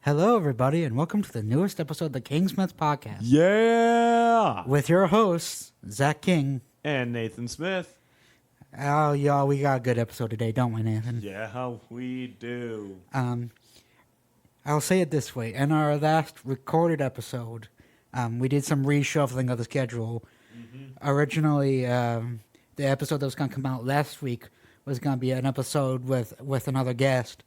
Hello, everybody, and welcome to the newest episode of the KingSmith podcast. Yeah! With your hosts, Zach King. And Nathan Smith. Oh, y'all, we got a good episode today, don't we, Nathan? Yeah, we do. I'll say it this way. In our last recorded episode, we did some reshuffling of the schedule. Mm-hmm. Originally, the episode that was going to come out last week was going to be an episode with another guest,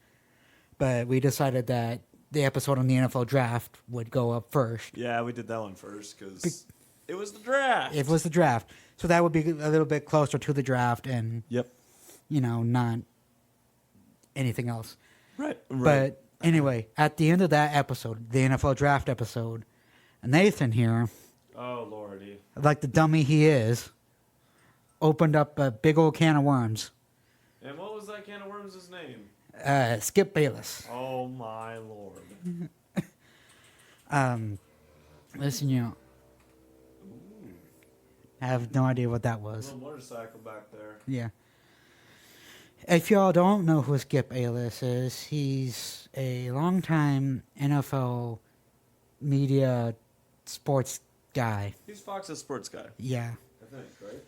but we decided that the episode on the NFL draft would go up first. Yeah, we did that one first because it was the draft. It was the draft. So that would be a little bit closer to the draft and, not anything else. Right. But anyway, at the end of that episode, the NFL draft episode, Nathan here, oh, Lordy, like the dummy he is, opened up a big old can of worms. And what was that can of worms' name? Skip Bayless. Oh, my Lord. Listen, I have no idea what that was. A little motorcycle back there. Yeah. If y'all don't know who Skip Bayless is, he's a longtime NFL media sports guy. He's Fox's sports guy. Yeah. I think, right?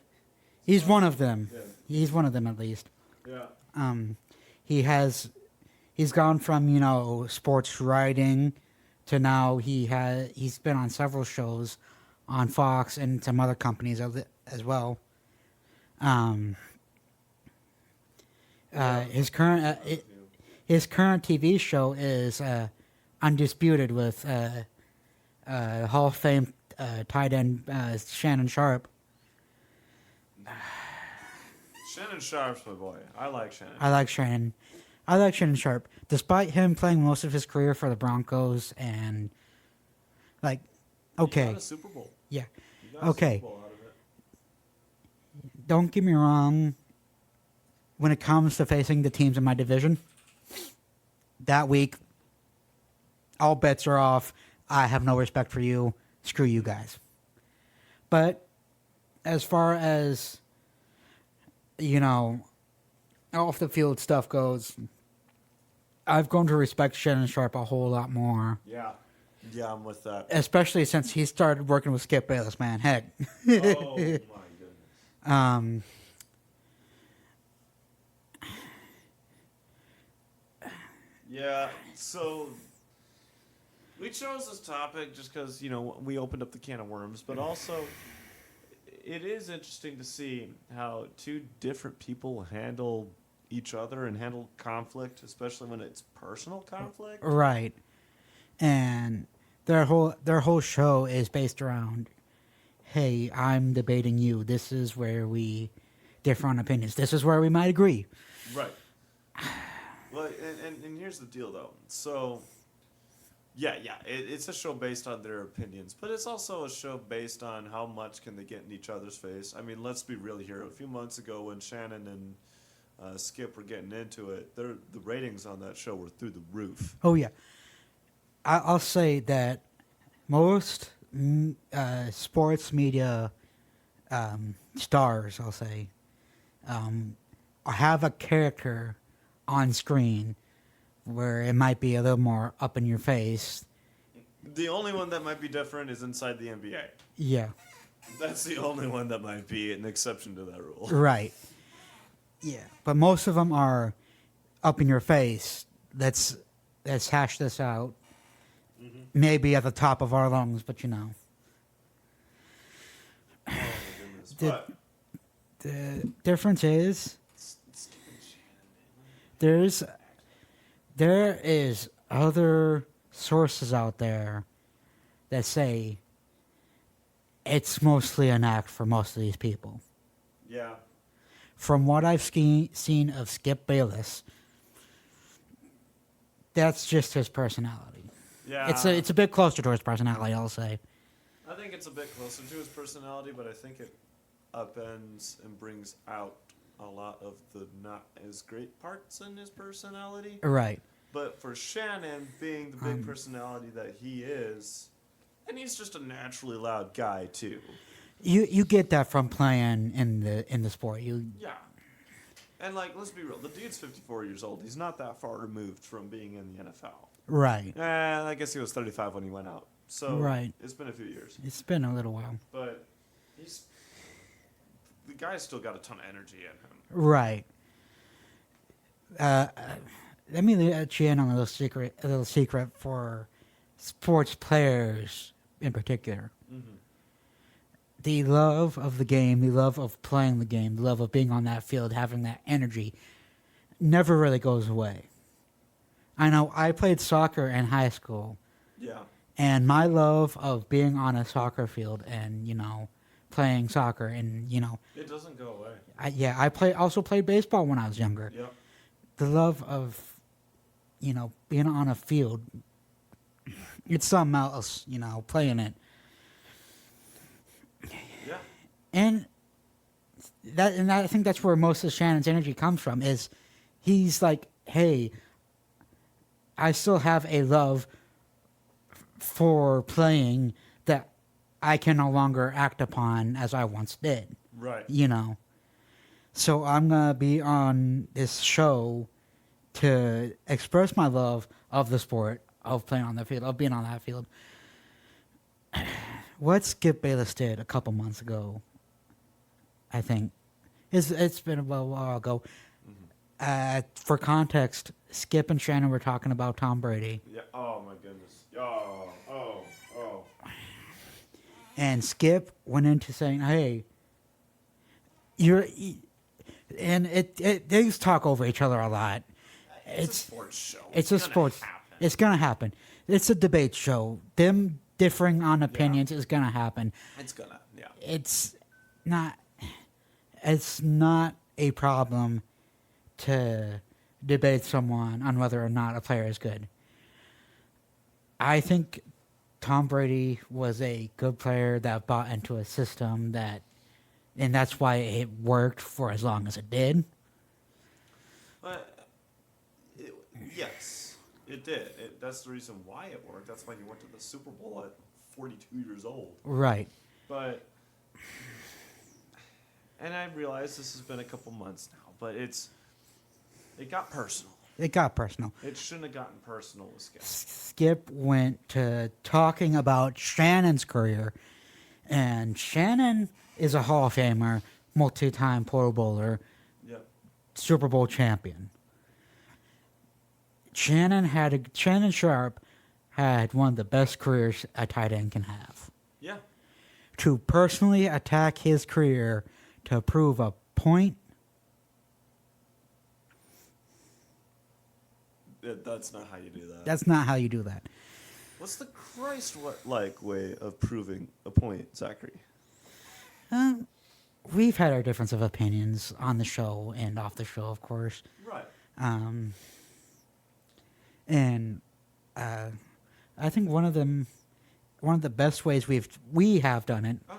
He's one of them. Yeah. He's one of them at least. Yeah. He's gone from, sports writing to now he's been on several shows on Fox and some other companies as well. His current TV show is Undisputed with Hall of Fame tight end Shannon Sharpe. Shannon Sharpe's my boy. I like Shannon. I like Shannon Sharpe. Despite him playing most of his career for the Broncos and, okay. He got a Super Bowl. Yeah. He got a Okay. Super Bowl out of it. Don't get me wrong. When it comes to facing the teams in my division, that week, all bets are off. I have no respect for you. Screw you guys. But as far as, off the field stuff goes, I've grown to respect Shannon Sharpe a whole lot more. Yeah. Yeah, I'm with that. Especially since he started working with Skip Bayless, man. Heck. Oh, my goodness. Yeah, so we chose this topic just because, we opened up the can of worms, but also it is interesting to see how two different people handle each other and handle conflict, especially when it's personal conflict. Right. And their whole show is based around, hey, I'm debating you. This is where we differ on opinions. This is where we might agree. Right. Well, and here's the deal, though. So, it's a show based on their opinions, but it's also a show based on how much can they get in each other's face. I mean, let's be real here. A few months ago when Shannon and Skip were getting into it, the ratings on that show were through the roof. Oh, yeah. I'll say that most sports media stars, I'll say, have a character on screen where it might be a little more up in your face. The only one that might be different is inside the NBA. Yeah. That's the only one that might be an exception to that rule. Right. Yeah. But most of them are up in your face. Let's hash this out. Mm-hmm. Maybe at the top of our lungs, but Oh, my goodness. the difference is there is other sources out there that say it's mostly an act for most of these people. Yeah. From what I've seen of Skip Bayless, that's just his personality. Yeah. It's a bit closer to his personality, I'll say. I think it's a bit closer to his personality, but I think it upends and brings out a lot of the not as great parts in his personality. Right. But for Shannon, being the big personality that he is, and he's just a naturally loud guy too. You get that from playing in the sport. Yeah. And, like, let's be real. The dude's 54 years old. He's not that far removed from being in the NFL. Right. I guess he was 35 when he went out. So Right. it's been a few years. It's been a little while. But the guy's still got a ton of energy in him. Right. Let me let you in on a little secret for sports players in particular. Mm-hmm. The love of the game, the love of playing the game, the love of being on that field, having that energy, never really goes away. I know I played soccer in high school. Yeah. And my love of being on a soccer field and, playing soccer and, It doesn't go away. I also played baseball when I was younger. Yep. The love of, being on a field, it's something else, playing it. Yeah. And I think that's where most of Shannon's energy comes from is he's like, hey, I still have a love for playing that I can no longer act upon as I once did. Right. So I'm going to be on this show to express my love of the sport, of playing on the field, of being on that field. What Skip Bayless did a couple months ago, I think, it's been a while ago. Mm-hmm. For context, Skip and Shannon were talking about Tom Brady. Yeah. Oh, my goodness. Oh. And Skip went into saying, hey, they talk over each other a lot. It's a sports show. It's a sports. It's going to happen. It's a debate show. Them differing on opinions is going to happen. It's going to, yeah. It's not a problem to debate someone on whether or not a player is good. I think Tom Brady was a good player that bought into a system and that's why it worked for as long as it did. Yes, it did. That's the reason why it worked. That's why he went to the Super Bowl at 42 years old. Right. And I realize this has been a couple months now, but it got personal. It got personal. It shouldn't have gotten personal with Skip. Skip went to talking about Shannon's career, and Shannon is a Hall of Famer, multi-time Pro Bowler, Yep. Super Bowl champion. Shannon Sharpe had one of the best careers a tight end can have. Yeah. To personally attack his career to prove a point. That's not how you do that. That's not how you do that. What's the Christ-like way of proving a point, Zachary? We've had our difference of opinions on the show and off the show, of course. Right. And I think one of the best ways we have done it. Oh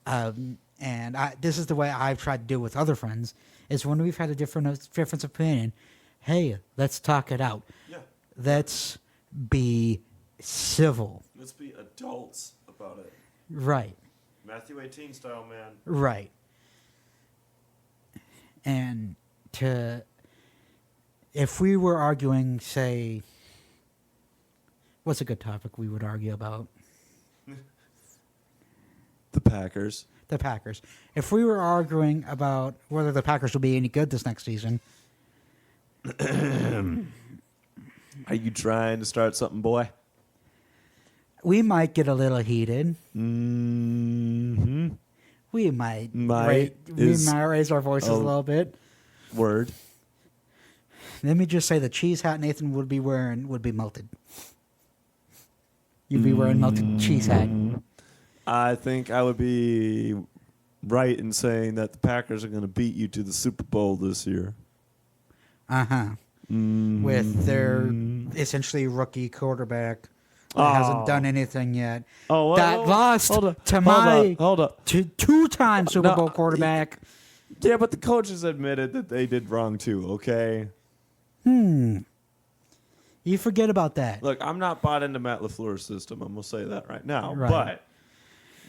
yeah. And this is the way I've tried to do it with other friends is when we've had a difference of opinion. Hey, let's talk it out. Yeah. Let's be civil. Let's be adults about it. Right. Matthew 18 style, man. Right. And if we were arguing, say, what's a good topic we would argue about? The Packers. The Packers. If we were arguing about whether the Packers will be any good this next season. Are you trying to start something, boy? We might get a little heated. Mm-hmm. We might raise our voices a little bit. Word. Let me just say the cheese hat Nathan would be wearing would be melted. You'd be wearing melted cheese hat. I think I would be right in saying that the Packers are going to beat you to the Super Bowl this year. Uh-huh. Mm-hmm. With their essentially rookie quarterback that hasn't done anything yet. Lost to my two-time Super Bowl quarterback. Yeah, but the coaches admitted that they did wrong too, okay? You forget about that. Look, I'm not bought into Matt LaFleur's system. I'm going to say that right now. Right. But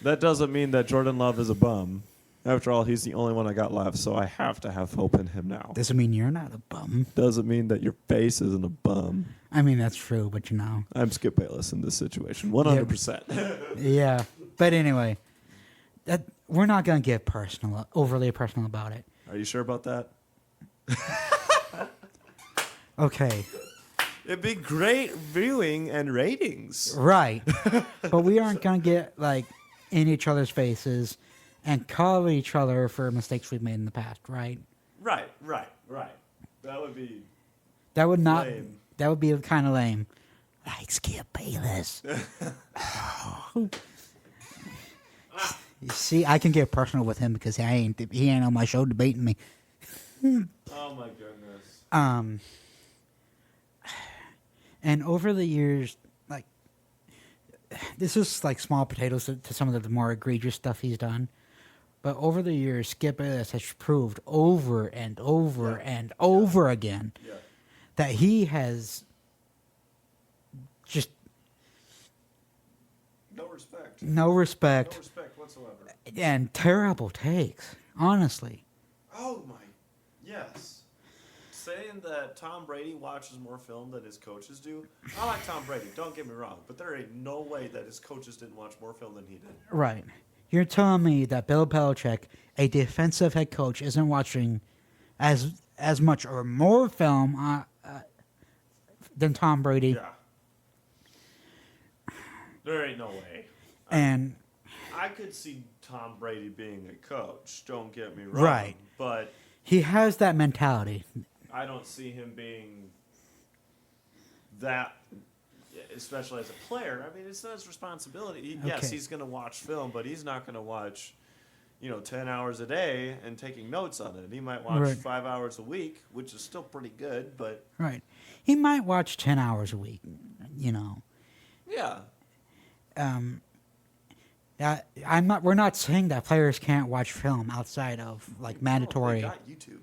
that doesn't mean that Jordan Love is a bum After all, he's the only one I got left, so I have to have hope in him now. Doesn't mean you're not a bum. Doesn't mean that your face isn't a bum. I mean, that's true, but you know. I'm Skip Bayless in this situation, 100%. Yeah. But anyway, we're not going to get overly personal about it. Are you sure about that? Okay. It'd be great viewing and ratings. Right. But we aren't going to get, like, in each other's faces and call each other for mistakes we've made in the past, right? Right. That would be lame. That would be kind of lame. Like Skip Bayless. You see, I can get personal with him because he ain't on my show debating me. Oh my goodness. And over the years, like, this is like small potatoes to some of the more egregious stuff he's done. But over the years, Skip Bayless has proved over and over and over again that he has just no respect. No respect Whatsoever. And terrible takes, honestly. Oh my, yes. Saying that Tom Brady watches more film than his coaches do. I like Tom Brady, don't get me wrong, but there ain't no way that his coaches didn't watch more film than he did. Right. You're telling me that Bill Belichick, a defensive head coach, isn't watching as much or more film than Tom Brady? Yeah. There ain't no way. And I could see Tom Brady being a coach, don't get me wrong. Right. But he has that mentality. I don't see him being that, especially as a player. I mean, it's not his responsibility. Yes, he's going to watch film, but he's not going to watch, 10 hours a day and taking notes on it. He might watch 5 hours a week, which is still pretty good, but... Right. He might watch 10 hours a week, Yeah. We're not saying that players can't watch film outside of, like, mandatory... They got YouTube.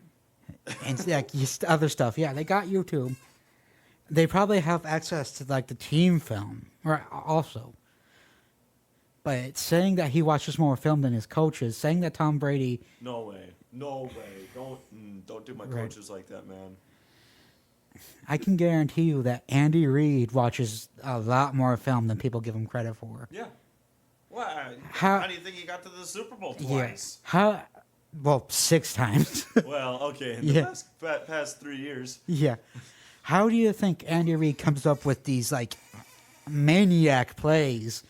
And like other stuff. Yeah, they got YouTube. They probably have access to like the team film, or also. But saying that he watches more film than his coaches, saying that Tom Brady. No way. Don't do my coaches like that, man. I can guarantee you that Andy Reid watches a lot more film than people give him credit for. Yeah. Well, how do you think he got to the Super Bowl twice? Yeah. Well, 6 times. Well, okay, in the past 3 years. Yeah. How do you think Andy Reid comes up with these, like, maniac plays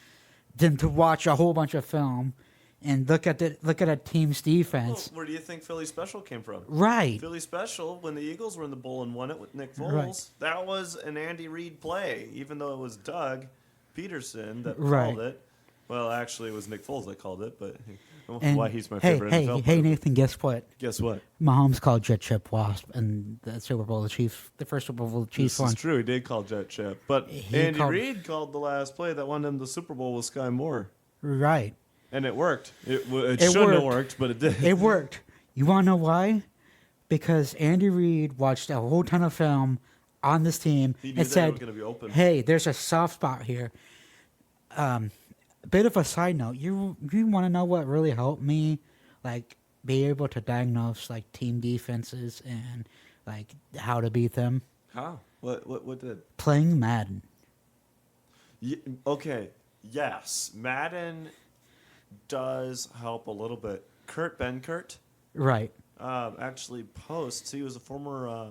than to watch a whole bunch of film and look at a team's defense? Well, where do you think Philly Special came from? Right. Philly Special, when the Eagles were in the bowl and won it with Nick Foles, Right. that was an Andy Reid play, even though it was Doug Peterson that Right. called it. Well, actually, it was Nick Foles that called it, but And why he's my favorite NFL Hey, player. Nathan, guess what? Guess what? Mahomes called Jet Chip Wasp and the Super Bowl, the first Super Bowl the Chiefs This won. is true. He did call Jet Chip. But Andy Reid called the last play that won him the Super Bowl with Sky Moore. Right. And it worked. It shouldn't have worked, but it did. It worked. You want to know why? Because Andy Reid watched a whole ton of film on this team He knew and that said, it was going to be open. hey, there's a soft spot here. A bit of a side note. You want to know what really helped me, like, be able to diagnose, like, team defenses and, like, how to beat them? How? What did? Playing Madden. Okay. Yes. Madden does help a little bit. Kurt Benkert Right. actually posts. He was a former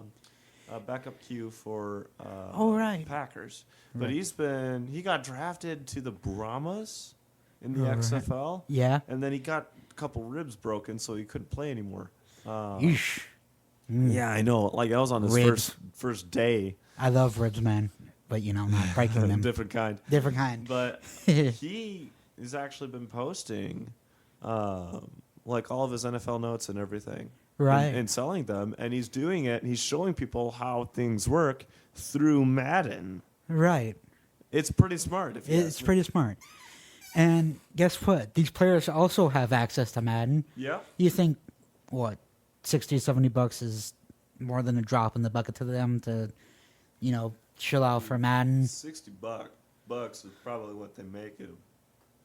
backup Q for right. Packers. But Right. he got drafted to the Brahmas in the Right. XFL. Yeah. And then he got a couple ribs broken, so he couldn't play anymore. Yeesh. Yeah, I know. Like, I was on his Ribs. first day. I love ribs, man. But, not breaking them. Different kind. Different kind. But he has actually been posting, like, all of his NFL notes and everything. Right. And selling them. And he's doing it. And he's showing people how things work through Madden. Right. It's pretty smart. It's pretty smart. And guess what? These players also have access to Madden. Yeah. You think, what, $60, $70 is more than a drop in the bucket to them to, chill out for Madden? $60 bucks is probably what they make it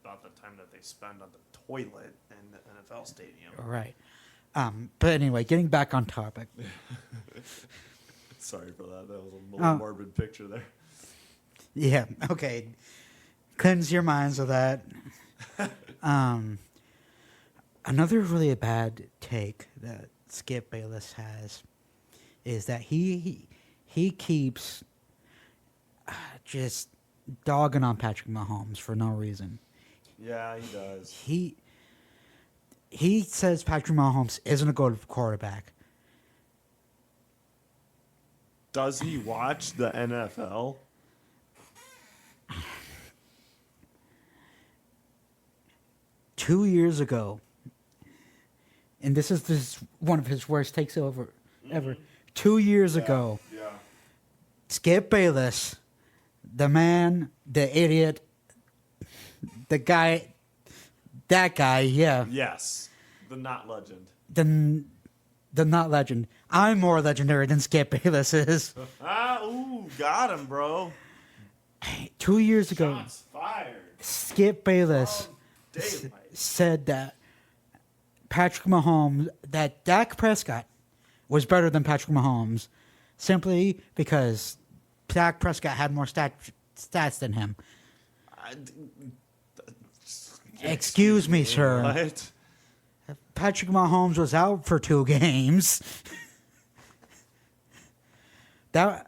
about the time that they spend on the toilet in the NFL stadium. Right. But anyway, getting back on topic. Sorry for that. That was a little morbid picture there. Yeah. Okay. Cleanse your minds of that. Another really bad take that Skip Bayless has is that he keeps just dogging on Patrick Mahomes for no reason. Yeah, he does. He says Patrick Mahomes isn't a good quarterback. Does he watch the NFL? Two years ago, and this is one of his worst takes ever. 2 years ago, Skip Bayless, the man, the idiot, that guy, yeah. Yes, the not legend. The not legend. I'm more legendary than Skip Bayless is. Got him, bro. 2 years ago, Shots fired. Skip Bayless said that that Dak Prescott was better than Patrick Mahomes simply because Dak Prescott had more stats than him. Excuse me, sir. What? Patrick Mahomes was out for 2 games. That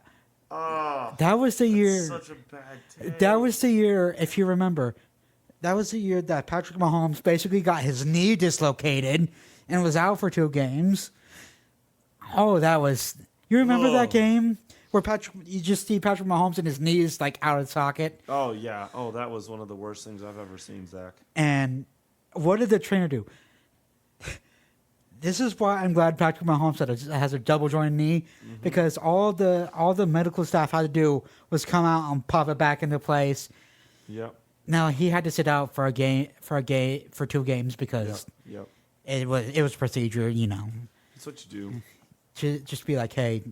was the year. Such a bad take. That was the year, if you remember. That was the year that Patrick Mahomes basically got his knee dislocated and was out for 2 games. Oh, that was. You remember that game where you just see Patrick Mahomes and his knees like out of socket? Oh yeah. Oh, that was one of the worst things I've ever seen, Zach. And what did the trainer do? This is why I'm glad Patrick Mahomes has a double jointed knee, because all the medical staff had to do was come out and pop it back into place. Yep. Now he had to sit out for 2 games because it was procedure, you know. That's what you do. To just be like, hey,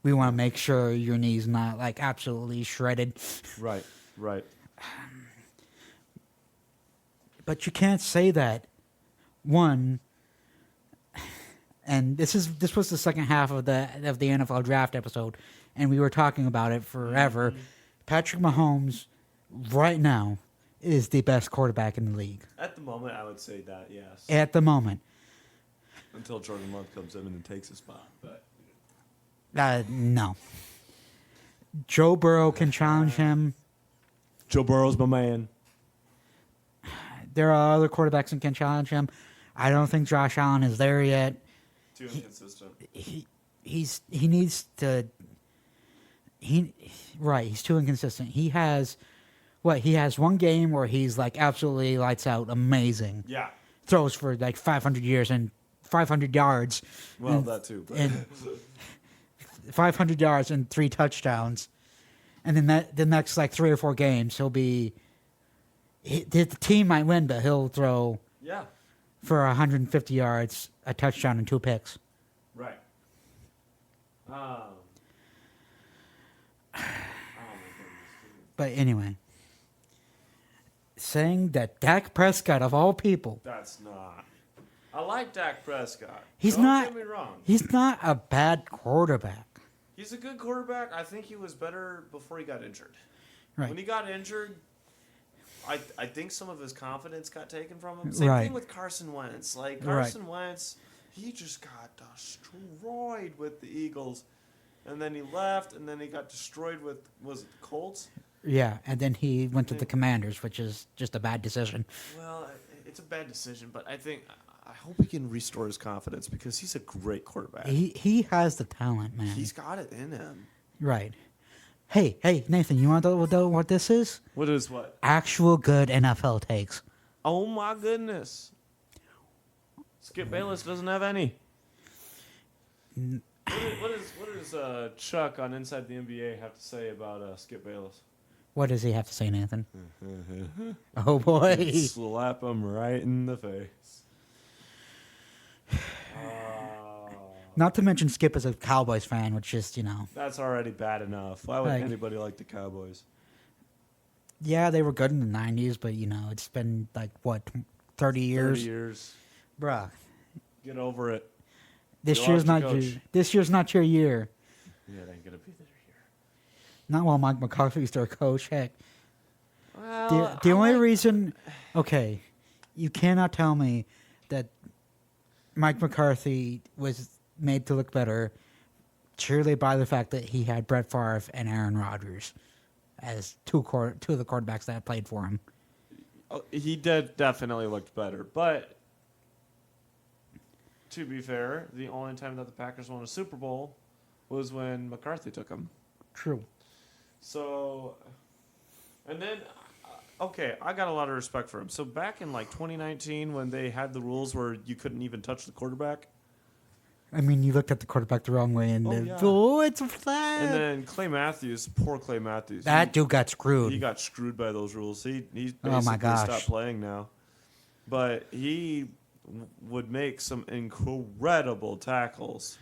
we want to make sure your knee's not like absolutely shredded. Right. But you can't say that. One, and this was the second half of the NFL draft episode, and we were talking about it forever. Patrick Mahomes, right now, is the best quarterback in the league. At the moment, I would say that, yes. At the moment. Until Jordan Love comes in and takes his spot, but no. Joe Burrow can challenge him. Joe Burrow's my man. There are other quarterbacks that can challenge him. I don't think Josh Allen is there yet. Too inconsistent. He needs to. He's too inconsistent. He has 1 game where he's like absolutely lights out, amazing. Yeah. Throws for like 500 yards. Well, that too. But. And 500 yards and 3 touchdowns, and then the next like 3 or 4 games the team might win, but he'll throw for 150 yards, a touchdown, and 2 picks. Right. But anyway, saying that Dak Prescott, of all people, that's not. I like Dak Prescott. Don't get me wrong. He's not a bad quarterback. He's a good quarterback. I think he was better before he got injured. Right. When he got injured, I think some of his confidence got taken from him. Same thing with Carson Wentz. Like, Carson Wentz, he just got destroyed with the Eagles. And then he left, and then he got destroyed with, was it the Colts? Yeah, and then he went to the Commanders, which is just a bad decision. Well, it's a bad decision, but I hope he can restore his confidence because he's a great quarterback. He has the talent, man. He's got it in him. Right. Hey, Nathan, you want to know what this is? What is what? Actual good NFL takes. Oh, my goodness. Skip Bayless doesn't have any. What does Chuck on Inside the NBA have to say about Skip Bayless? What does he have to say, Nathan? Oh, boy. Slap him right in the face. Not to mention Skip is a Cowboys fan, which is, That's already bad enough. Why would anybody like the Cowboys? Yeah, they were good in the 90s, but, it's been, 30 years? 30 years. Bruh. Get over it. This You year's lost not your your, coach. this year's not your year. Yeah, it ain't going to be their year. Not while Mike McCarthy's their coach. Heck, Well, the only reason... Okay, you cannot tell me that Mike McCarthy was made to look better purely by the fact that he had Brett Favre and Aaron Rodgers as two of the quarterbacks that played for him. He definitely looked better, but to be fair, the only time that the Packers won a Super Bowl was when McCarthy took them. True. So, and then, okay, I got a lot of respect for him. So back in 2019 when they had the rules where you couldn't even touch the quarterback. I mean, you looked at the quarterback the wrong way, and it's a flag. And then Clay Matthews, poor Clay Matthews. That dude got screwed. He got screwed by those rules. He basically Oh my gosh. stopped playing now. But he would make some incredible tackles.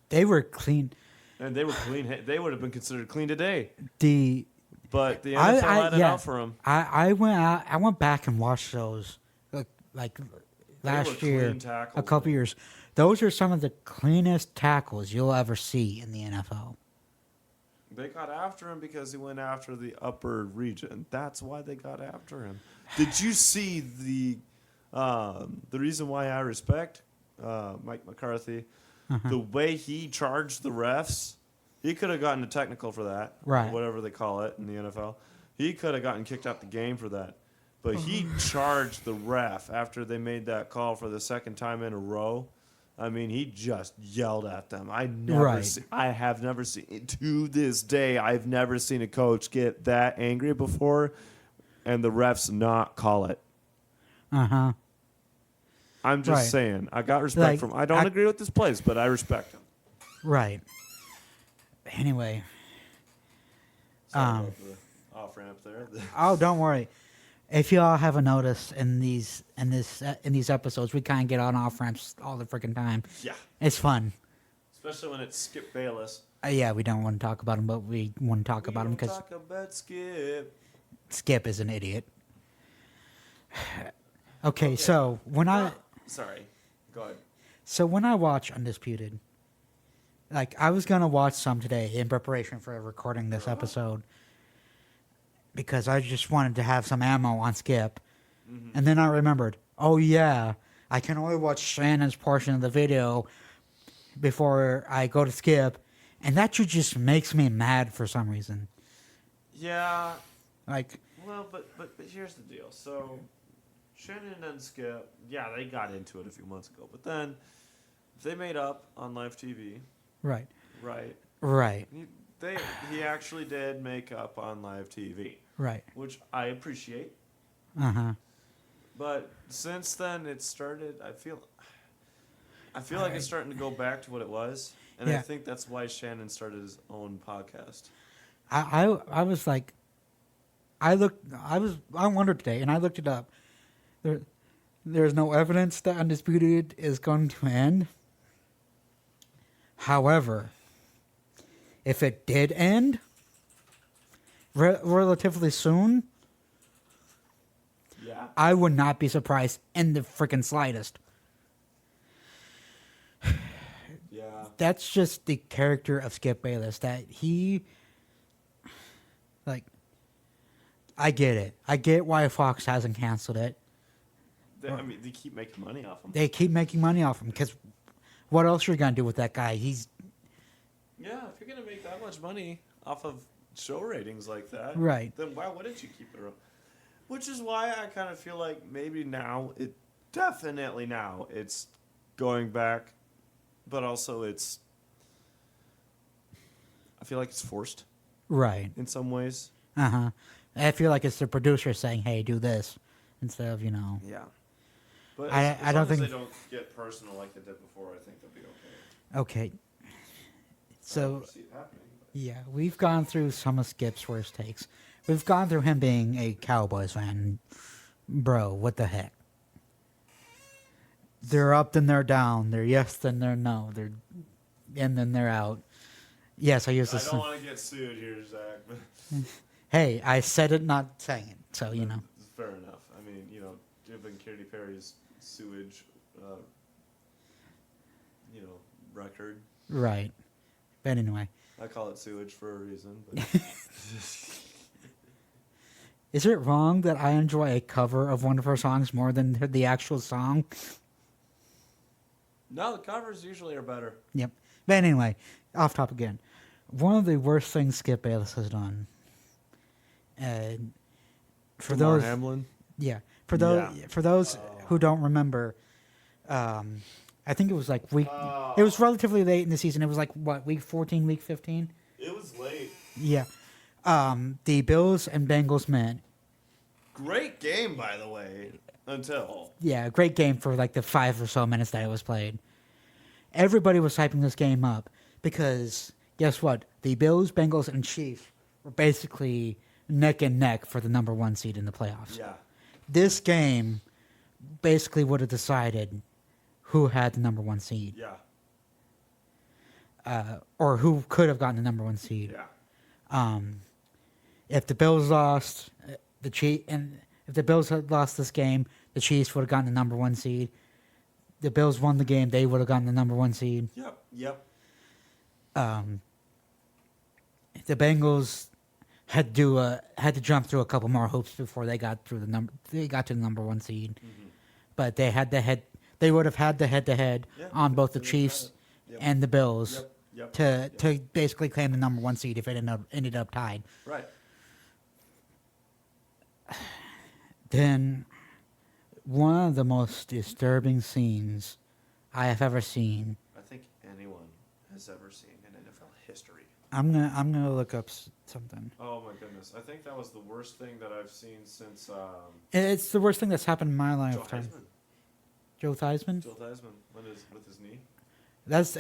They were clean. And they were clean. They would have been considered clean today. But the NFL had it out for him. I went back and watched those like last year, tackles, a couple years. Those are some of the cleanest tackles you'll ever see in the NFL. They got after him because he went after the upper region. That's why they got after him. Did you see the reason why I respect Mike McCarthy? The way he charged the refs, he could have gotten a technical for that, right? Whatever they call it in the NFL. He could have gotten kicked out the game for that. But he charged the ref after they made that call for the second time in a row. I mean, he just yelled at them. I have never seen, to this day, I've never seen a coach get that angry before and the refs not call it. Uh-huh. I'm just saying. I got respect from him. I don't agree with this place, but I respect him. Right. Anyway. Sorry about the off-ramp there. Oh, don't worry. If y'all haven't noticed in these episodes, we kind of get on off ramps all the freaking time. Yeah, it's fun. Especially when it's Skip Bayless. Yeah, we don't want to talk about him, but we want to talk about him because talk about Skip. Skip is an idiot. Okay, so when sorry, go ahead. So when I watch Undisputed, I was gonna watch some today in preparation for recording this episode. Because I just wanted to have some ammo on Skip. Mm-hmm. And then I remembered, oh yeah, I can only watch Shannon's portion of the video before I go to Skip. And that just makes me mad for some reason. Yeah. Well, but here's the deal. So, Shannon and Skip, yeah, they got into it a few months ago. But then, they made up on live TV. Right. Right. He actually did make up on live TV. Right. Which I appreciate. Uh-huh. But since then, it started, I feel like it's starting to go back to what it was. And I think that's why Shannon started his own podcast. I was like, I wondered today, and I looked it up. There's no evidence that Undisputed is going to end. However, if it did end relatively soon, I would not be surprised in the freaking slightest. Yeah. That's just the character of Skip Bayless, that he, I get it. I get why Fox hasn't canceled it. They keep making money off him. They keep making money off him, because what else are you going to do with that guy? Yeah, if you're going to make that much money off of show ratings like that, right, then why wouldn't you keep it around? Which is why I kind of feel like maybe now, definitely now, it's going back, but also I feel like it's forced. Right. In some ways. Uh-huh. I feel like it's the producer saying, hey, do this, instead of, Yeah. But I don't think they don't get personal like they did before, I think they'll be okay. Okay. So, see it happening, yeah, we've gone through some of Skip's worst takes. We've gone through him being a Cowboys fan. Bro, what the heck? They're up, then they're down. They're yes, then they're no. They're in, then they're out. Yes, I use this. I don't want to get sued here, Zach. Hey, I said it, not saying it. So, Fair enough. I mean, given Katy Perry's sewage, record. Right. But anyway. I call it sewage for a reason. But Is it wrong that I enjoy a cover of one of her songs more than the actual song? No, the covers usually are better. Yep. But anyway, off topic again. One of the worst things Skip Bayless has done. For Damar those, Hamlin. yeah, for those who don't remember, I think it was like week. It was relatively late in the season. It was like what, week 14, week 15. It was late. Yeah. The Bills and Bengals met. Great game, by the way. Until. Yeah, great game for like the 5 or so minutes that it was played. Everybody was hyping this game up because guess what? The Bills, Bengals, and Chiefs were basically neck and neck for the number 1 seed in the playoffs. Yeah. This game basically would have decided who had the number 1 seed. Yeah. Or who could have gotten the number 1 seed. Yeah. If the Bills lost, if the Bills had lost this game, the Chiefs would have gotten the number 1 seed. The Bills won the game, they would have gotten the number 1 seed. Yep. The Bengals had to jump through a couple more hoops before they got to the number 1 seed. Mm-hmm. But they would have had the head-to-head on both the Chiefs and the Bills to basically claim the number 1 seed if it ended up tied. Right. Then one of the most disturbing scenes I have ever seen. I think anyone has ever seen in NFL history. I'm gonna look up something. Oh my goodness! I think that was the worst thing that I've seen since. It's the worst thing that's happened in my lifetime. Joe Theismann. Joe Theismann with his knee.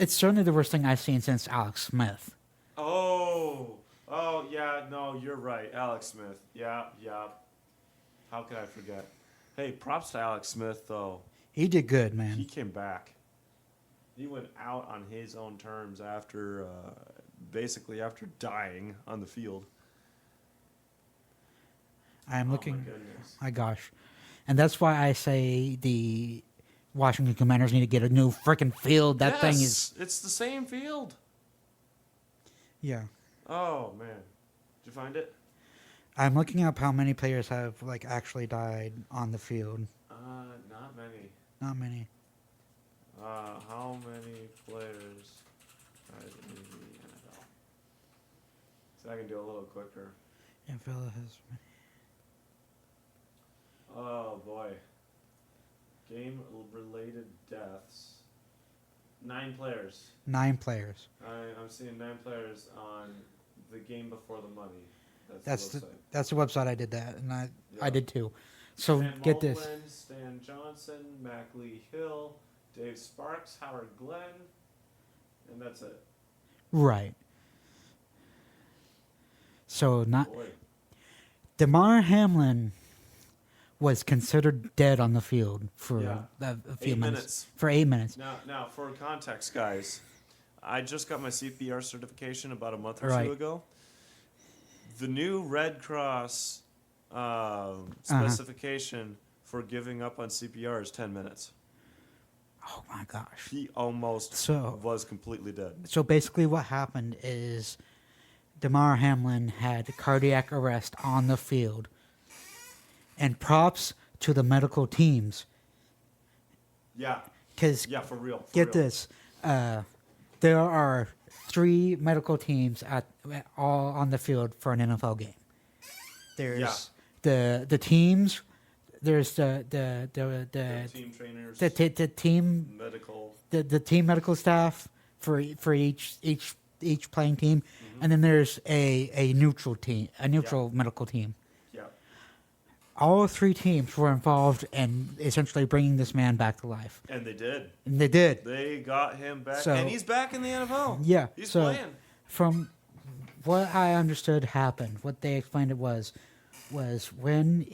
It's certainly the worst thing I've seen since Alex Smith. Oh yeah, no, you're right, Alex Smith. Yeah. How could I forget? Hey, props to Alex Smith though. He did good, man. He came back. He went out on his own terms after, basically after dying on the field. I am looking. Oh my goodness. My gosh, and that's why I say the Washington Commanders need to get a new freaking field. That thing is. It's the same field. Yeah. Oh man, did you find it? I'm looking up how many players have actually died on the field. Not many. Not many. How many players died in the NFL? So I can do a little quicker. NFL has many. Oh boy. Game-related deaths. 9 players. 9 players. I'm seeing 9 players on the game before the money. That's the website I did that, and I did too. So Stan get Mullen, this. Stan Johnson, Maclee Hill, Dave Sparks, Howard Glenn, and that's it. Right. So Boy. Damar Hamlin was considered dead on the field for a few 8 minutes. For 8 minutes. Now, for context, guys, I just got my CPR certification about a month or Right. two ago. The new Red Cross specification for giving up on CPR is 10 minutes. Oh my gosh. He almost was completely dead. So basically what happened is Damar Hamlin had cardiac arrest on the field. And props to the medical teams. Yeah. Because for real. This. There are 3 medical teams all on the field for an NFL game. There's the teams. There's the team trainers. The team medical. The team medical staff for each playing team, and then there's a neutral team, medical team. Yeah. All 3 teams were involved in essentially bringing this man back to life. And they did. They got him back, and he's back in the NFL. Yeah. He's so playing. From what I understood happened, what they explained it was when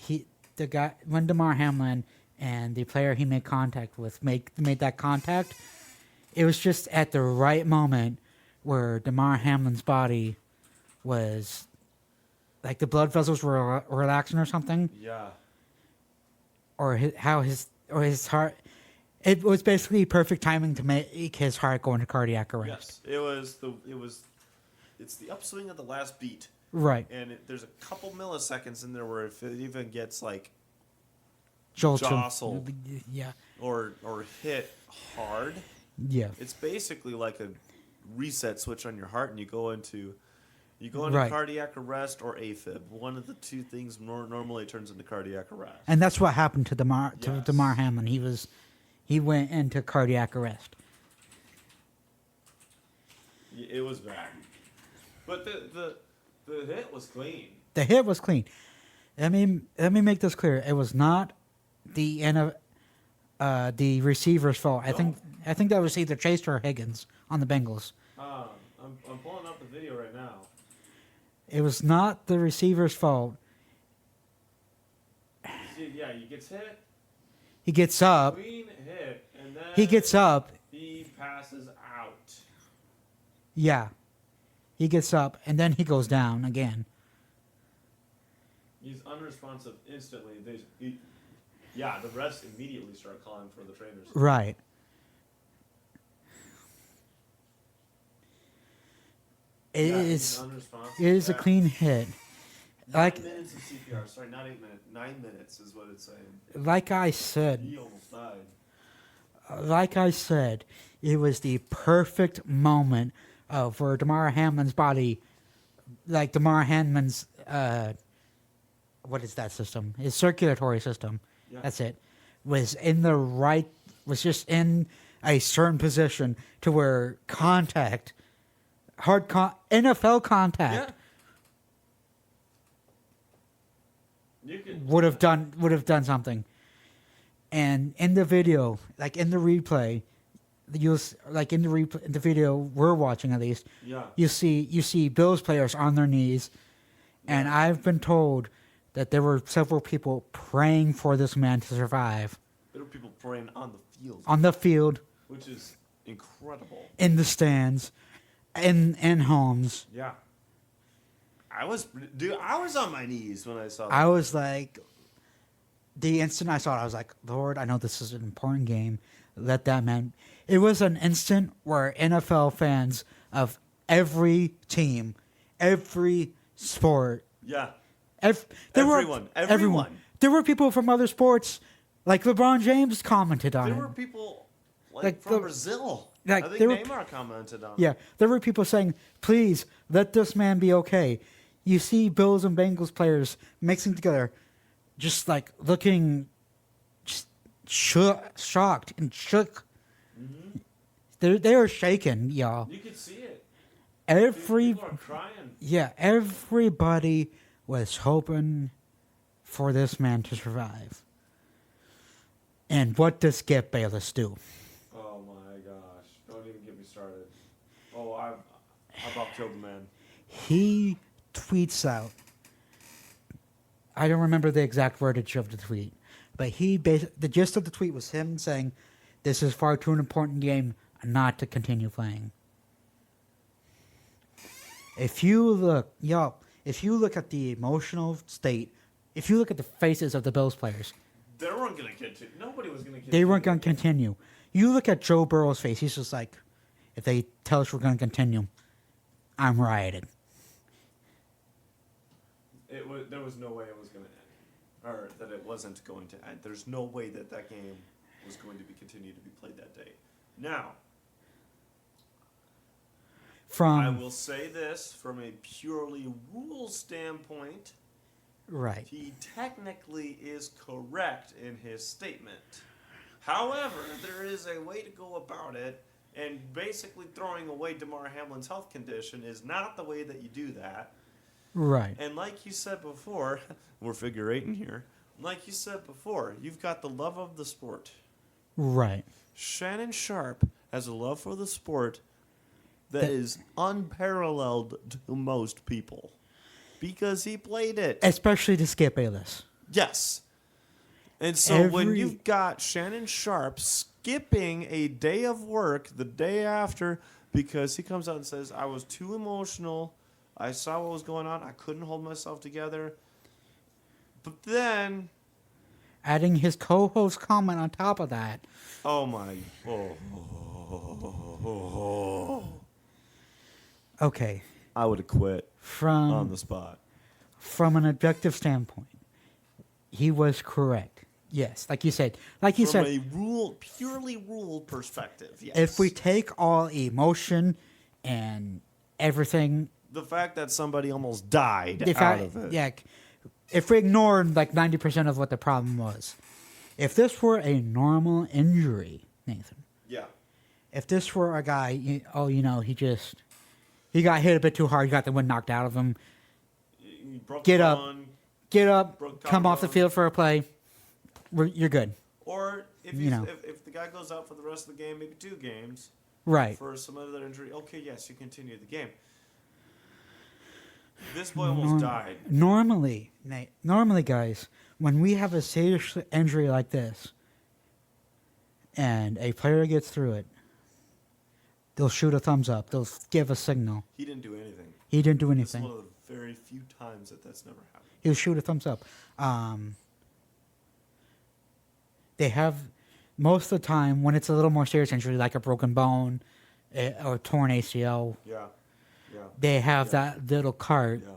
Damar Hamlin and the player he made contact with made that contact, it was just at the right moment where Damar Hamlin's body was like the blood vessels were relaxing or something, Yeah. or his heart. It was basically perfect timing to make his heart go into cardiac arrest. Yes, it's the upswing of the last beat, Right. and there's a couple milliseconds in there where if it even gets like Jolted. jostled Yeah. or hit hard, Yeah. it's basically like a reset switch on your heart, and you go into Right. cardiac arrest or AFib. One of the two things normally turns into cardiac arrest. And that's what happened to Yes. Damar Hamlin. He went into cardiac arrest. It was bad, but the hit was clean. The hit was clean. Let me make this clear. It was not the receiver's fault. I think that was either Chase or Higgins on the Bengals. I'm pulling up the video right now. It was not the receiver's fault. See, yeah, he gets hit. He gets up. Clean hit, and then He gets up. he passes out. Yeah. He gets up, and then he goes down again. He's unresponsive instantly. The refs immediately start calling for the trainers. Right. It He's unresponsive. It is a Yeah. clean hit. 9 minutes of CPR. Sorry, not 8 minutes. 9 minutes is what it's saying. Like I said, He almost died. it was the perfect moment for Damar Hamlin's body, like Damar Hamlin's, what is that system? His circulatory system. Yeah. That's it. Was just in a certain position to where NFL contact would have done something. And in the video, like in the replay, in the video we're watching at least, you see Bills players on their knees, and I've been told that there were several people praying for this man to survive. There were people praying on the field, which is incredible. in the stands, in homes. Yeah. I was on my knees when I saw that. I was like, the instant I saw it, I was like, Lord, I know this is an important game. Let that man. It was an instant where NFL fans of every team, every sport. Yeah. Everyone. Everyone. There were people from other sports, like LeBron James commented on There it. were people Like from the- Brazil. like, I think there were- Neymar commented on it. Yeah, there were people saying, please, let this man be okay. You see Bills and Bengals players mixing together, just like looking just shocked and shook. Mm-hmm. They were shaking, y'all. You could see it. Every People are crying. Yeah, everybody was hoping for this man to survive. And what does Skip Bayless do? Oh my gosh. Don't even get me started. Oh, I about killed the man. He tweets out. I don't remember the exact wordage of the tweet, but the gist of the tweet was him saying, "This is far too an important game not to continue playing." If you look at the emotional state, if you look at the faces of the Bills players, They weren't going to continue. Nobody was going to continue. they weren't going to continue. You look at Joe Burrow's face; he's just like, "If they tell us we're going to continue, I'm rioting." There was no way it was going to end, or that it wasn't going to end. There's no way that game was going to be continued to be played that day. Now, I will say this from a purely rules standpoint. Right. He technically is correct in his statement. However, there is a way to go about it, and basically throwing away Damar Hamlin's health condition is not the way that you do that. Right. And like you said before, we're figure eighting here. Like you said before, you've got the love of the sport. Right. Shannon Sharpe has a love for the sport that is unparalleled to most people because he played it. Especially to Skip Bayless. Yes. And so when you've got Shannon Sharpe skipping a day of work the day after because he comes out and says, I was too emotional, I saw what was going on. I couldn't hold myself together. But then, Adding his co-host comment on top of that. oh my, Okay, I would have quit on from the spot. an objective standpoint, he was correct. Yes, like you said, From a purely rule perspective, yes. if we take all emotion and everything, The fact that somebody almost died if out of it. yeah, if we ignored like 90% of what the problem was, if this were a normal injury, Nathan, Yeah. if this were a guy, he got hit a bit too hard, he got the wind knocked out of him, You broke Get the up. bone, get up, Broke come off the collarbone. field for a play, you're good. Or if You know. if the guy goes out for the rest of the game, maybe 2 games, Right. for some other injury, okay, yes, you continue the game. This boy almost died. Normally, Nate, guys, when we have a serious injury like this and a player gets through it, they'll shoot a thumbs up. They'll give a signal. He didn't do anything. He didn't do This is anything. one of the very few times that's never happened. He'll shoot a thumbs up. They have, most of the time, when it's a little more serious injury, like a broken bone or torn ACL, Yeah. Yeah. they have Yeah. that little cart, Yeah.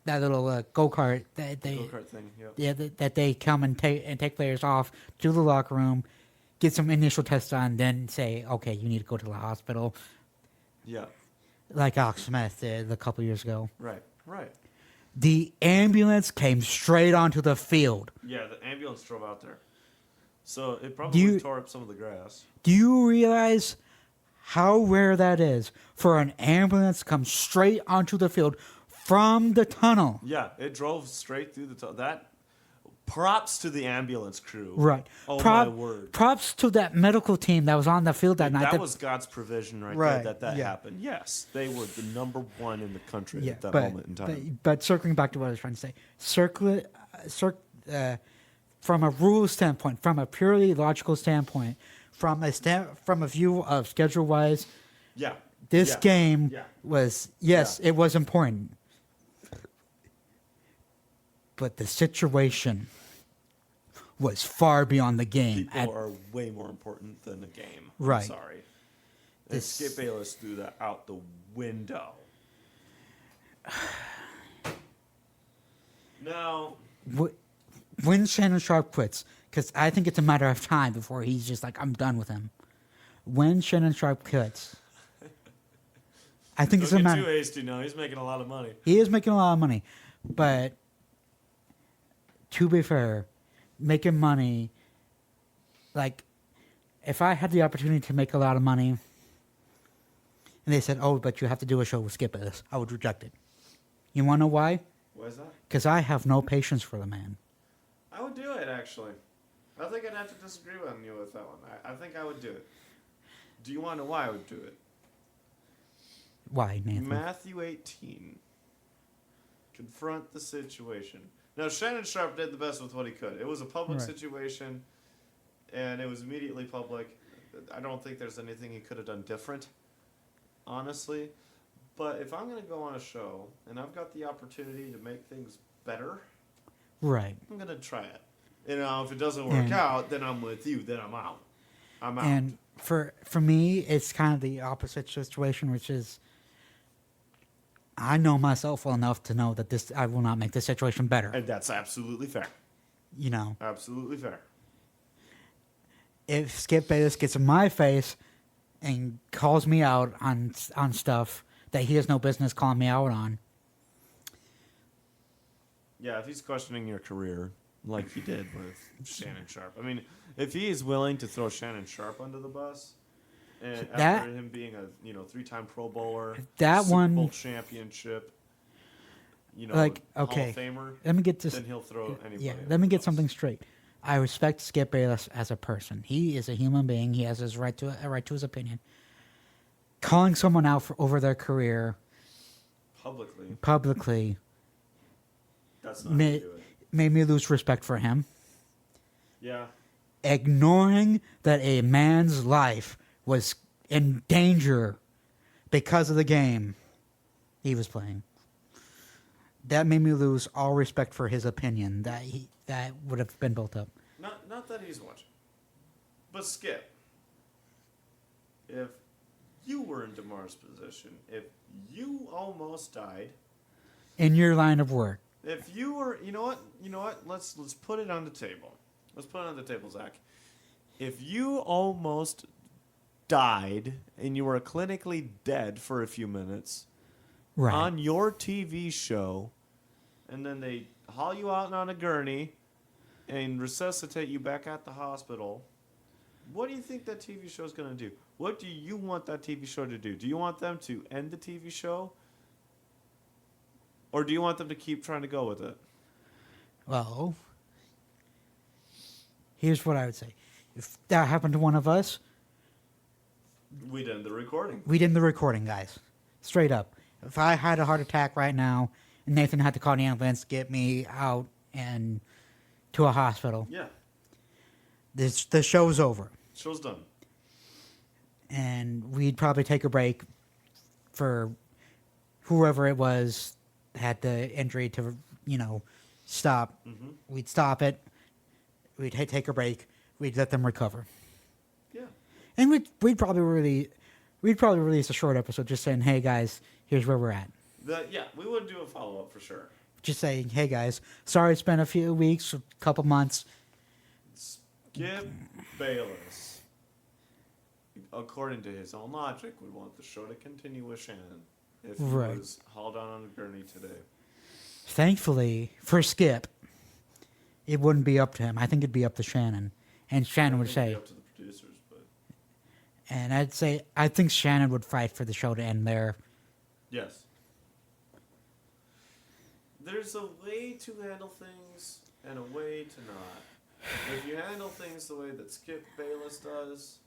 that little go-kart that they Go-kart thing. Yeah. yeah, that they come and take players off to the locker room, get some initial tests done, then say, okay, you need to go to the hospital, Yeah. like Alex Smith did a couple years ago. Right. Right. The ambulance came straight onto the field. Yeah. The ambulance drove out there, so it probably tore up some of the grass. Do you realize how rare that is for an ambulance to come straight onto the field from the tunnel? Yeah, it drove straight through the that. Props to the ambulance crew. Right. Oh my word. Props to that medical team that was on the field that night. That was God's provision right Right, there that yeah. happened. Yes, they were the number 1 in the country Yeah, at that but, moment in time. But circling back to what I was trying to say, from a rule standpoint, from a purely logical standpoint, from a view of schedule wise, Yeah. this Yeah. game Yeah. was Yeah. it was important, but the situation was far beyond the game. People are way more important than the game. Right. I'm sorry. And Skip Bayless threw that out the window. Now, When Shannon Sharpe quits, because I think it's a matter of time before he's just like, I'm done with him. When Shannon Sharpe quits, I think it's a don't get matter. too hasty now. He's making a lot of money. He is making a lot of money, but to be fair, making money, like, if I had the opportunity to make a lot of money, and they said, "Oh, but you have to do a show with Skip Bayless," I would reject it. You want to know why? Why is that? Because I have no patience for the man. I would do it, actually. I think I'd have to disagree with you with that one. I think I would do it. Do you want to know why I would do it? Why, Nathan? Matthew 18. Confront the situation. Now, Shannon Sharpe did the best with what he could. It was a public Right. situation, and it was immediately public. I don't think there's anything he could have done different, honestly. But if I'm going to go on a show, and I've got the opportunity to make things better, Right. I'm going to try it. You know, if it doesn't work out, then I'm with you. Then I'm out. I'm out. And for me, it's kind of the opposite situation, which is I know myself well enough to know that I will not make this situation better. And that's absolutely fair. You know, Absolutely fair. if Skip Bayless gets in my face and calls me out on stuff that he has no business calling me out on, Yeah, if he's questioning your career like he did with Shannon Sharpe. I mean, if he is willing to throw Shannon Sharpe under the bus, and after him being a 3-time Pro Bowler, that Super one- Bowl championship, like, Hall okay, of Famer, let me get this. then he'll throw anybody. Yeah, under let me the get bus. something straight. I respect Skip Bayless as a person. He is a human being. He has his right to his opinion. Calling someone out over their career publicly That's not how you do it. made me lose respect for him. Yeah. Ignoring that a man's life was in danger because of the game he was playing. that made me lose all respect for his opinion that would have been built up. Not that he's watching. But Skip, if you were in Damar's position, if you almost died, In your line of work. if you were, you know what? Let's put it on the table. Let's put it on the table, Zach. If you almost died and you were clinically dead for a few minutes Right. on your TV show, and then they haul you out on a gurney and resuscitate you back at the hospital, what do you think that TV show is going to do? What do you want that TV show to do? Do you want them to end the TV show? Or do you want them to keep trying to go with it? Well, here's what I would say. If that happened to one of us, We'd end the recording. we did the recording, guys. Straight up. If I had a heart attack right now and Nathan had to call the ambulance to get me out and to a hospital, Yeah. the show's over. Show's done. And we'd probably take a break for whoever it was had the injury to, stop. Mm-hmm. We'd stop it. We'd take a break. We'd let them recover. Yeah. And we'd probably release a short episode just saying, "Hey guys, here's where we're at." We would do a follow-up for sure. Just saying, "Hey guys, sorry it's been a few weeks, a couple months." Skip Bayless, according to his own logic, would want the show to continue with Shannon if he Right. was hauled out on a gurney today. Thankfully for Skip, it wouldn't be up to him. I think it'd be up to Shannon, and Shannon would I think it'd say, be up to the producers, but and I think Shannon would fight for the show to end there. yes. There's a way to handle things and a way to not. If you handle things the way that Skip Bayless does,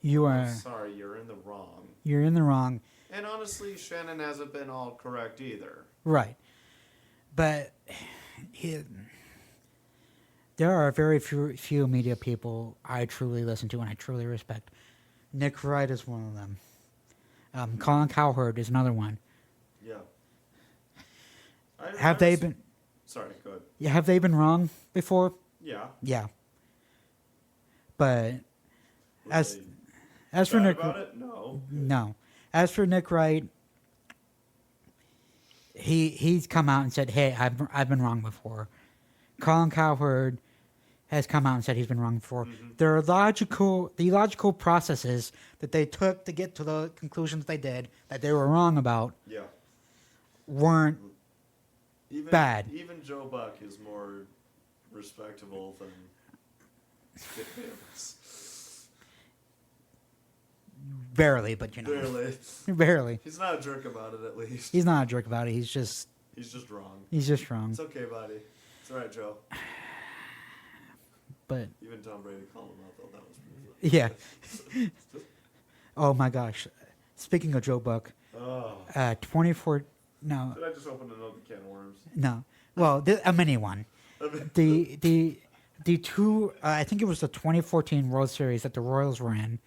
You I'm are sorry, you're in the wrong. you're in the wrong, And honestly, Shannon hasn't been all correct either. right? But there are very few media people I truly listen to and I truly respect. Nick Wright is one of them. Colin Cowherd is another one. Yeah. Have they been? Sorry, go ahead. Yeah, have they been wrong before? Yeah. Yeah. But Were as they as for bad Nick, about it? No. no. As for Nick Wright, he's come out and said, "Hey, I've been wrong before." Colin Cowherd has come out and said he's been wrong before. Mhm. There are the logical processes that they took to get to the conclusions they did that they were wrong about Yeah. weren't bad. Even Joe Buck is more respectable than Skip Bayless. barely, but Barely. barely. He's not a jerk about it, at least. He's not a jerk about it. He's just wrong. wrong. It's okay, buddy. It's all right, Joe. But Even Tom Brady called him out, though. That was pretty yeah. Oh my gosh. Speaking of Joe Buck, Oh. 24. No, Did I just open another can of worms? no. Well, a mini one. The two. I think it was the 2014 World Series that the Royals were in,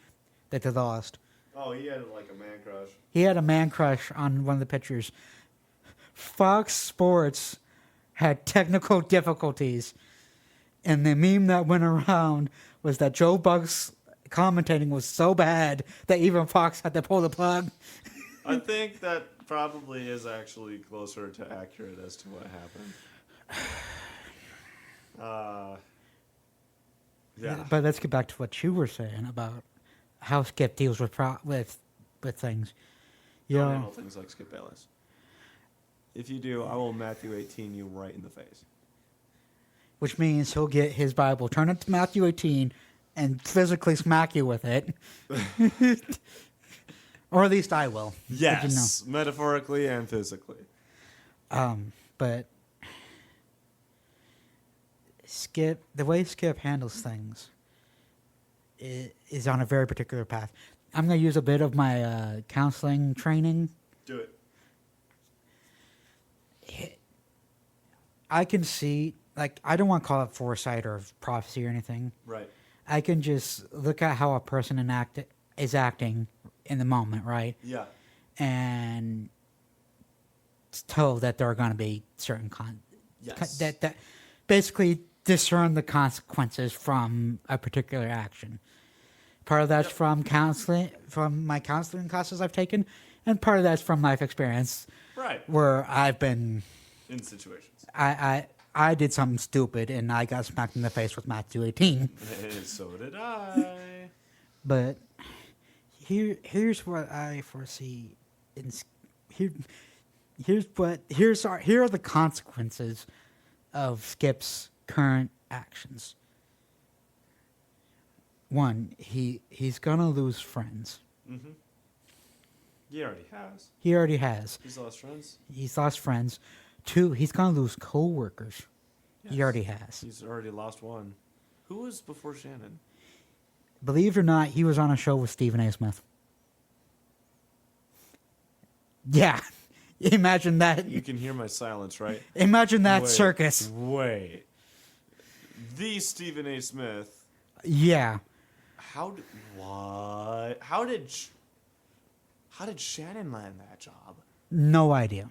that they lost. Oh, he had like a man crush. He had a man crush on one of the pitchers. Fox Sports had technical difficulties, and the meme that went around was that Joe Buck's commentating was so bad that even Fox had to pull the plug. I think that probably is actually closer to accurate as to what happened. Yeah. But let's get back to what you were saying about how Skip deals with things. Don't Yeah. handle things like Skip Bayless. If you do, I will Matthew 18 you right in the face. Which means he'll get his Bible, turn it to Matthew 18, and physically smack you with it. Or at least I will. Yes, metaphorically and physically. But Skip, the way Skip handles things is on a very particular path. I'm going to use a bit of my counseling training. Do it. I can see, like, I don't want to call it foresight or prophecy or anything. Right. I can just look at how a person is acting in the moment, right? Yeah. And told that there are going to be certain Yes. that basically discern the consequences from a particular action. Part of that's from counseling, from my counseling classes I've taken, and part of that's from life experience, Right. where I've been In situations. I did something stupid and I got smacked in the face with Matt 218. And so did I. But here's what I foresee. Here are the consequences of Skip's current actions. One, he's gonna lose friends. Mm-hmm. He already has. He already has. He's lost friends. He's lost friends. Two, he's gonna lose co-workers. Yes. He already has. He's already lost one. Who was before Shannon? Believe it or not, he was on a show with Stephen A. Smith. Yeah. Imagine that. You can hear my silence, right? Imagine that Wait, circus. Wait. The Stephen A. Smith. Yeah. What? How did Shannon land that job? No idea.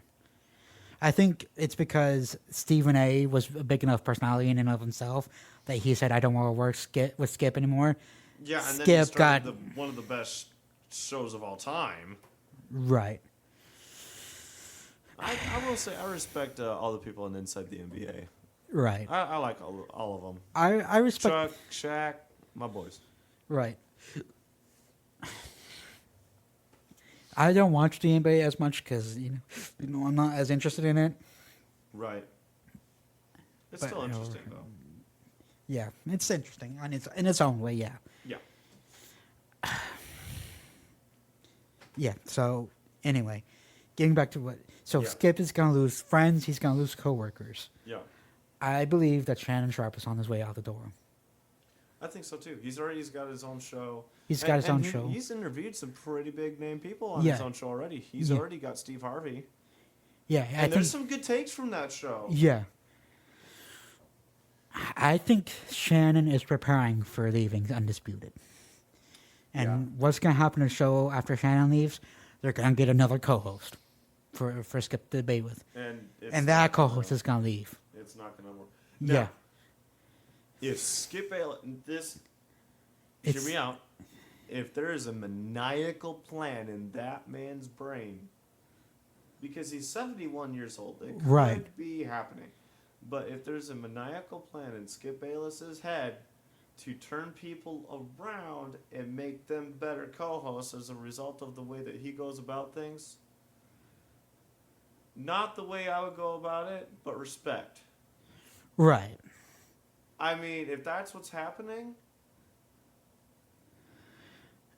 I think it's because Stephen A. was a big enough personality in and of himself that he said, I don't want to work with Skip anymore. Yeah, and Skip then he started one of the best shows of all time. Right. I will say I respect all the people inside the NBA. Right. I like all of them. I respect... Chuck, Shaq, my boys. Right. I don't watch the NBA as much because I'm not as interested in it. Right. It's But, still interesting though. Yeah, it's interesting in its own way. Yeah. Yeah. Yeah. So anyway, getting back to Yeah. Skip is gonna lose friends. He's gonna lose coworkers. Yeah. I believe that Shannon Sharpe is on his way out the door. I think so too. He's got his own show. He's got his own show. He's interviewed some pretty big name people on Yeah. his own show already. He's Yeah. already got Steve Harvey. Yeah, And there's some good takes from that show. Yeah. I think Shannon is preparing for leaving Undisputed. And what's going to happen to the show after Shannon leaves? They're going to get another co-host for Skip to debate with. And that co-host is going to leave. It's not going to work. Yeah. Now, if Skip Bayless, hear me out. If there is a maniacal plan in that man's brain, because he's 71 years old, it could Right. be happening. But if there's a maniacal plan in Skip Bayless's head to turn people around and make them better co-hosts as a result of the way that he goes about things, not the way I would go about it, but respect. Right. I mean, if that's what's happening,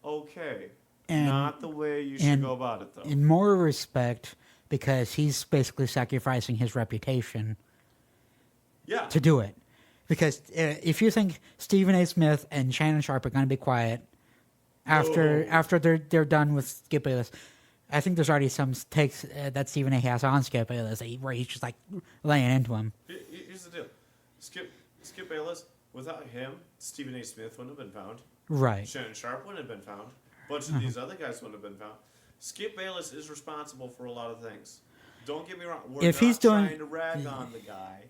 okay. And, Not the way you should go about it, though. In more respect, because he's basically sacrificing his reputation Yeah. to do it. Because if you think Stephen A. Smith and Shannon Sharpe are going to be quiet after they're done with Skip Bayless, I think there's already some takes that Stephen A. has on Skip Bayless where he's just like laying into him. Here's the deal. Skip Bayless, without him, Stephen A. Smith wouldn't have been found. Right. Shannon Sharpe wouldn't have been found. A bunch of these other guys wouldn't have been found. Skip Bayless is responsible for a lot of things. Don't get me wrong. We're If not he's doing- trying to rag on the guy.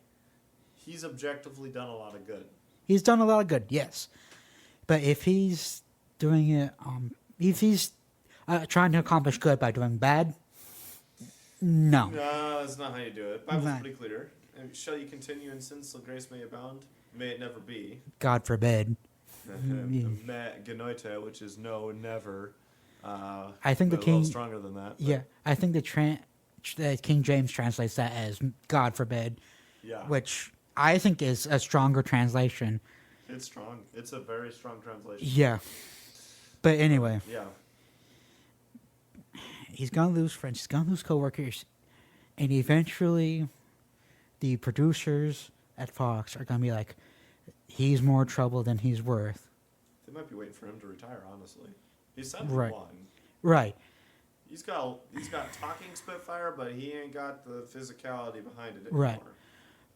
He's objectively done a lot of good. He's done a lot of good, yes. But if he's doing it, if he's trying to accomplish good by doing bad, no. No, that's not how you do it. Bible's Right. pretty clear. Shall you continue in sin so grace may abound? May it never be. God forbid. Genoite, which is no, never. I think the a king. little stronger than that. But Yeah, I think the King James translates that as God forbid, Yeah. which I think is a stronger translation. It's strong. It's a very strong translation. Yeah. But anyway, Yeah. he's gonna lose friends. He's gonna lose coworkers, and eventually, the producers at Fox are gonna be like, "He's more trouble than he's worth." They might be waiting for him to retire. Honestly, he's 71. Right. He's got talking spitfire, but he ain't got the physicality behind it anymore. Right.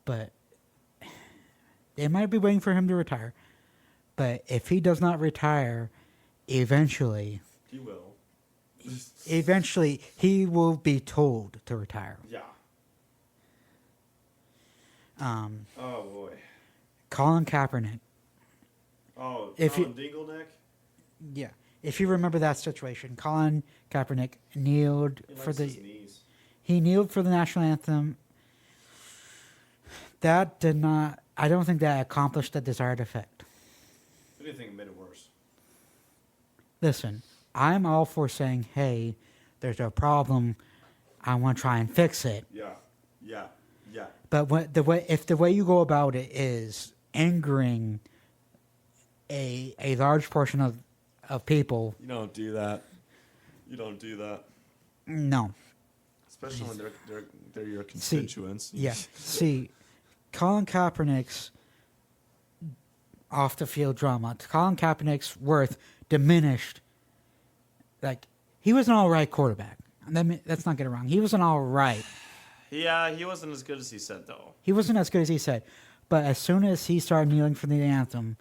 But they might be waiting for him to retire. But if he does not retire, eventually, He will. eventually he will be told to retire. Yeah. Oh boy. Colin Kaepernick. Oh, If Colin Dingleneck? Yeah. If you remember that situation, Colin Kaepernick kneeled for the his knees. He kneeled for the national anthem. That did not. I don't think that accomplished the desired effect. If anything, it made it worse. Listen, I'm all for saying, "Hey, there's a problem. I want to try and fix it." Yeah. But if the way you go about it is angering a large portion of people, You don't do that. no. Especially when they're your constituents. See, Colin Kaepernick's off the field drama, Colin Kaepernick's worth diminished. Like, he was an all right quarterback. Let's not get it wrong. He was an all right. Yeah, he wasn't as good as he said, though. He wasn't as good as he said. But as soon as he started kneeling for the anthem,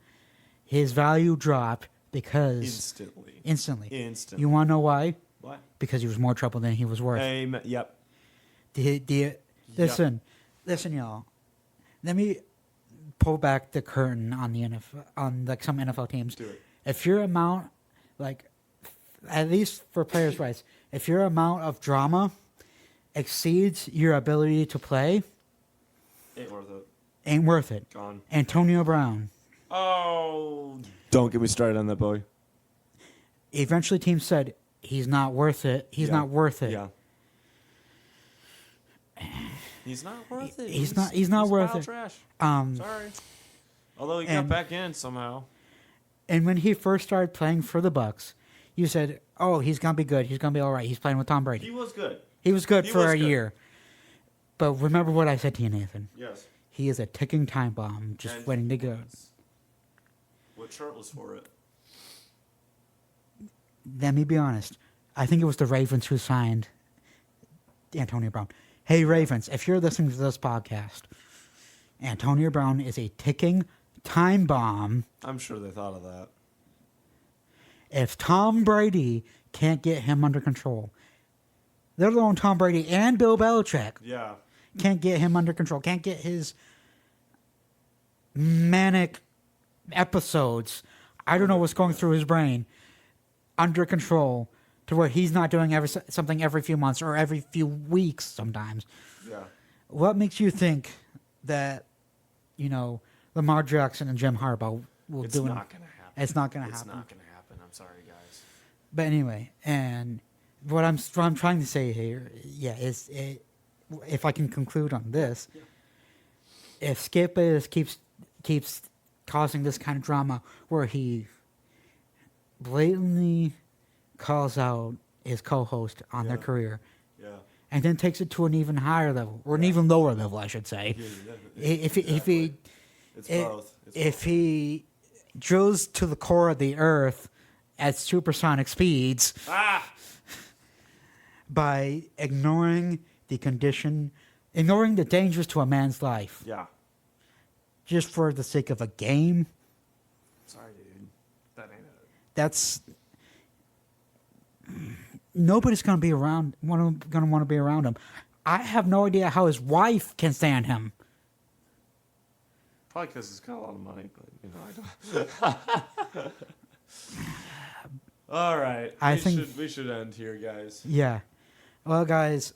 his value dropped because... Instantly. You want to know why? Why? Because he was more trouble than he was worth. Amen. Yep. Listen, y'all. Let me pull back the curtain on the NFL, on like some NFL teams. Do it. If your amount, like, at least for players' rights, if your amount of drama exceeds your ability to play, ain't worth it. Gone. Antonio Brown. Oh, don't get me started on that boy. Eventually, teams said he's not worth it. He's not worth it. Yeah. He's not worth it. He's not worth it. Trash. Sorry. Although he got back in somehow. And when he first started playing for the Bucks, you said, "Oh, he's gonna be good. He's gonna be all right. He's playing with Tom Brady." He was good. He was good for a year. But remember what I said to you, Nathan. Yes. He is a ticking time bomb, just waiting to go. What shirt was for it? Let me be honest. I think it was the Ravens who signed Antonio Brown. Hey, Ravens, if you're listening to this podcast, Antonio Brown is a ticking time bomb. I'm sure they thought of that. If Tom Brady can't get him under control, let alone Tom Brady and Bill Belichick can't get him under control, can't get his manic episodes, I don't know what's going through his brain, under control to where he's not doing something every few months or every few weeks sometimes. Yeah. What makes you think that, Lamar Jackson and Jim Harbaugh will do it? It's not going to happen. It's not going to happen. happen. It's not going to happen. I'm sorry, guys. But anyway, and what I'm trying to say here, is if I can conclude on this, if Skip Bayless keeps causing this kind of drama where he blatantly calls out his co-host on their career, and then takes it to an even higher level, or an even lower level, I should say. If he drills to the core of the earth at supersonic speeds by ignoring the dangers to a man's life, just for the sake of a game. Sorry, dude. That ain't it. That's nobody's going to be around. Going to want to be around him. I have no idea how his wife can stand him. Probably because he's got a lot of money, but I don't. All right, I think we should end here, guys. Yeah. Well, guys,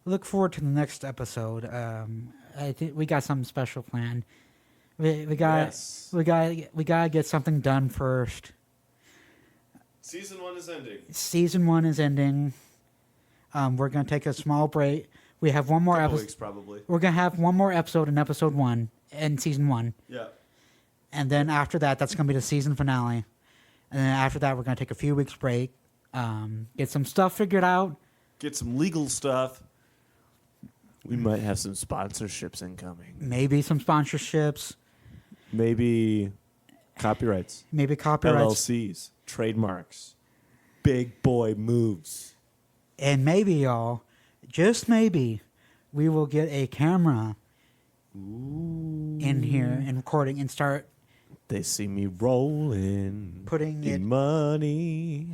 look forward to the next episode. I think we got something special planned. We gotta get something done first. Season 1 is ending. Season 1 is ending. We're gonna take a small break. We have one more episode. Weeks probably. We're gonna have one more episode in episode 1 in season 1. Yeah. And then after that, that's gonna be the season finale. And then after that, we're gonna take a few weeks break. Get some stuff figured out. Get some legal stuff. We might have some sponsorships incoming. Maybe some sponsorships. Maybe copyrights. LLCs. Trademarks. Big boy moves. And maybe, y'all, just maybe, we will get a camera in here and recording and start... They see me rolling putting in money.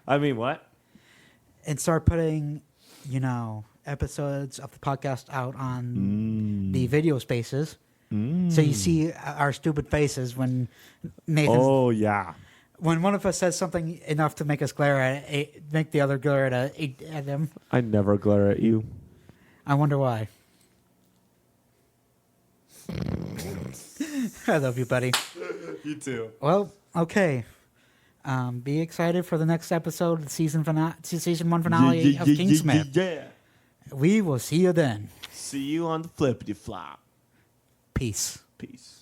I mean, what? And start putting, episodes of the podcast out on the video spaces. So you see our stupid faces when Nathan. Oh, yeah. When one of us says something enough to make us make the other glare at them. I never glare at you. I wonder why. I love you, buddy. You too. Well, okay. Be excited for the next episode, season 1 finale of KingSmith. Yeah. We will see you then. See you on the flippity flop. Peace. Peace.